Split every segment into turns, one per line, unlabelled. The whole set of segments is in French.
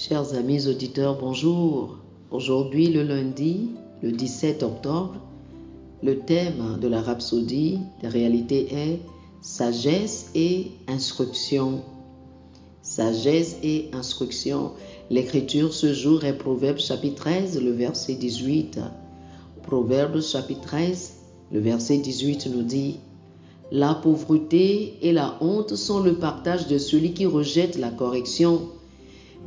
Chers amis auditeurs, bonjour. Aujourd'hui, le lundi, le 17 octobre, le thème de la rhapsodie de réalité est sagesse et instruction. Sagesse et instruction. L'écriture ce jour est Proverbes chapitre 13, le verset 18. Proverbes chapitre 13, le verset 18 nous dit: La pauvreté et la honte sont le partage de celui qui rejette la correction.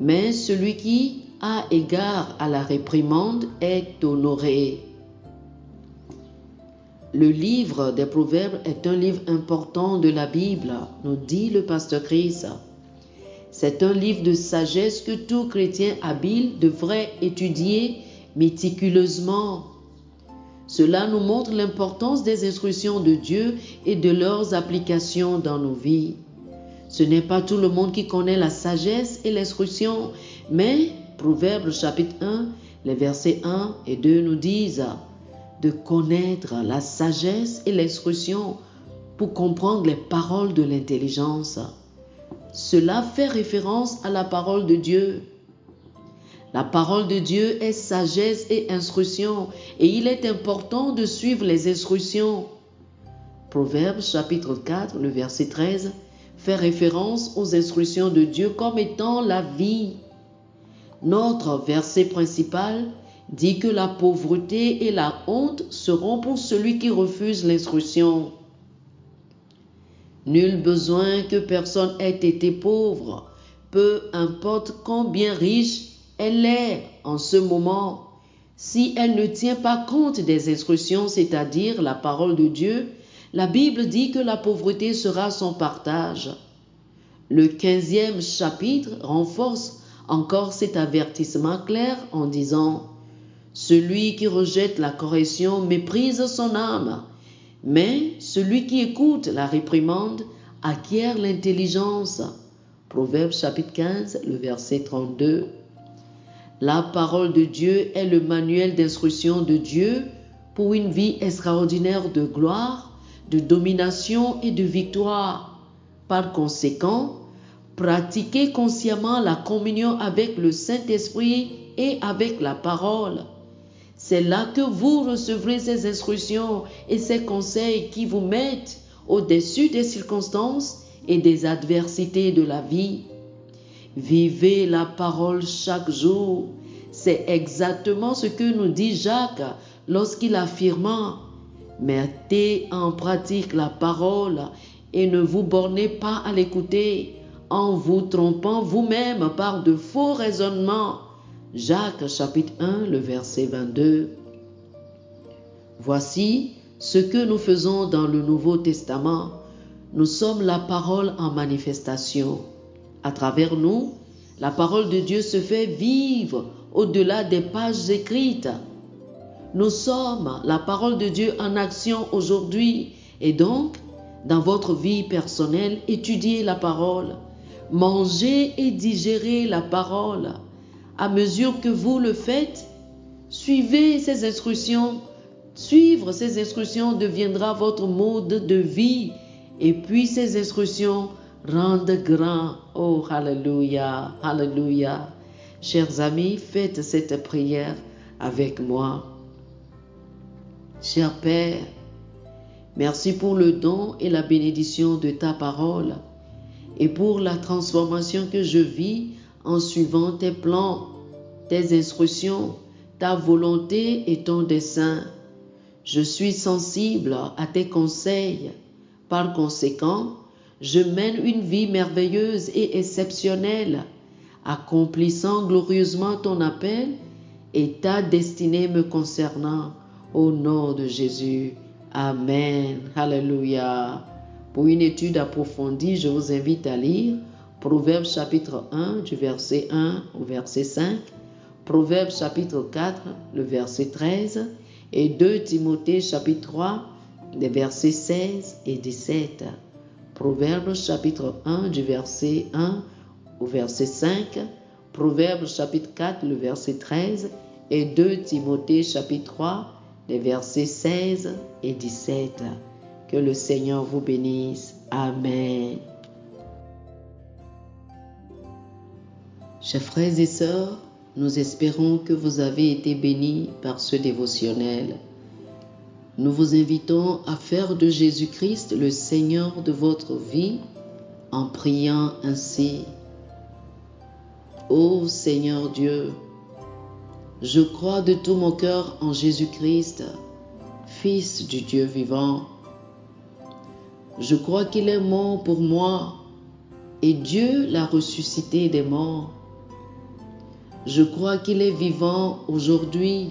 Mais celui qui a égard à la réprimande est honoré. Le livre des Proverbes est un livre important de la Bible, nous dit le pasteur Chris. C'est un livre de sagesse que tout chrétien habile devrait étudier méticuleusement. Cela nous montre l'importance des instructions de Dieu et de leurs applications dans nos vies. Ce n'est pas tout le monde qui connaît la sagesse et l'instruction, mais Proverbes chapitre 1, les versets 1 et 2 nous disent de connaître la sagesse et l'instruction pour comprendre les paroles de l'intelligence. Cela fait référence à la parole de Dieu. La parole de Dieu est sagesse et instruction, et il est important de suivre les instructions. Proverbes chapitre 4, le verset 13 fait référence aux instructions de Dieu comme étant la vie. Notre verset principal dit que la pauvreté et la honte seront pour celui qui refuse l'instruction. Nul besoin que personne ait été pauvre, peu importe combien riche elle est en ce moment. Si elle ne tient pas compte des instructions, c'est-à-dire la parole de Dieu, la Bible dit que la pauvreté sera son partage. Le 15e chapitre renforce encore cet avertissement clair en disant: Celui qui rejette la correction méprise son âme, mais celui qui écoute la réprimande acquiert l'intelligence. Proverbes chapitre 15, le verset 32. La parole de Dieu est le manuel d'instruction de Dieu pour une vie extraordinaire de gloire, de domination et de victoire. Par conséquent, pratiquez consciemment la communion avec le Saint-Esprit et avec la parole. C'est là que vous recevrez ces instructions et ces conseils qui vous mettent au-dessus des circonstances et des adversités de la vie. Vivez la parole chaque jour. C'est exactement ce que nous dit Jacques lorsqu'il affirma: mettez en pratique la parole et ne vous bornez pas à l'écouter en vous trompant vous-même par de faux raisonnements. Jacques chapitre 1, le verset 22. Voici ce que nous faisons dans le Nouveau Testament. Nous sommes la parole en manifestation. À travers nous, la parole de Dieu se fait vivre au-delà des pages écrites. Nous sommes la parole de Dieu en action aujourd'hui. Et donc, dans votre vie personnelle, étudiez la parole. Mangez et digérez la parole. À mesure que vous le faites, suivez ces instructions. Suivre ces instructions deviendra votre mode de vie. Et puis ces instructions rendent grand. Oh, alléluia, alléluia. Chers amis, faites cette prière avec moi. Cher Père, merci pour le don et la bénédiction de ta parole et pour la transformation que je vis en suivant tes plans, tes instructions, ta volonté et ton dessein. Je suis sensible à tes conseils. Par conséquent, je mène une vie merveilleuse et exceptionnelle, accomplissant glorieusement ton appel et ta destinée me concernant. Au nom de Jésus. Amen. Alléluia. Pour une étude approfondie, je vous invite à lire Proverbes chapitre 1 du verset 1 au verset 5, Proverbes chapitre 4, le verset 13 et 2 Timothée chapitre 3, les versets 16 et 17. Proverbes chapitre 1 du verset 1 au verset 5, Proverbes chapitre 4, le verset 13 et 2 Timothée chapitre 3, les versets 16 et 17. Que le Seigneur vous bénisse. Amen. Chers frères et sœurs, nous espérons que vous avez été bénis par ce dévotionnel. Nous vous invitons à faire de Jésus-Christ le Seigneur de votre vie en priant ainsi. Ô Seigneur Dieu, je crois de tout mon cœur en Jésus-Christ, Fils du Dieu vivant. Je crois qu'il est mort pour moi et Dieu l'a ressuscité des morts. Je crois qu'il est vivant aujourd'hui.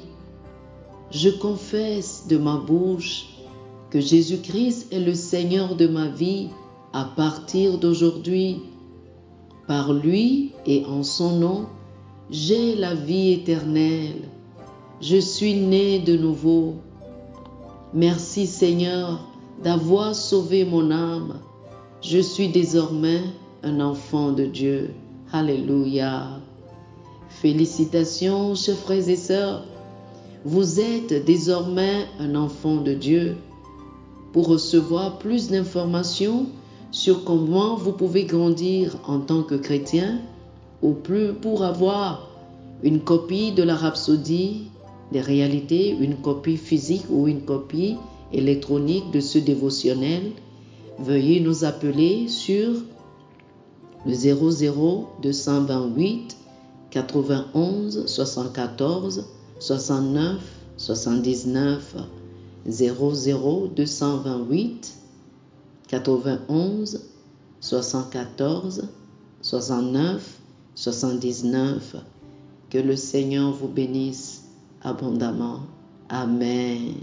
Je confesse de ma bouche que Jésus-Christ est le Seigneur de ma vie à partir d'aujourd'hui. Par lui et en son nom, j'ai la vie éternelle. Je suis né de nouveau. Merci Seigneur d'avoir sauvé mon âme. Je suis désormais un enfant de Dieu. Alléluia. Félicitations, chers frères et sœurs. Vous êtes désormais un enfant de Dieu. Pour recevoir plus d'informations sur comment vous pouvez grandir en tant que chrétien, ou plus pour avoir une copie de la Rhapsodie des réalités, une copie physique ou une copie électronique de ce dévotionnel, veuillez nous appeler sur le 00 228 91 74 69 79 00 228 91 74 69 79. Que le Seigneur vous bénisse abondamment. Amen.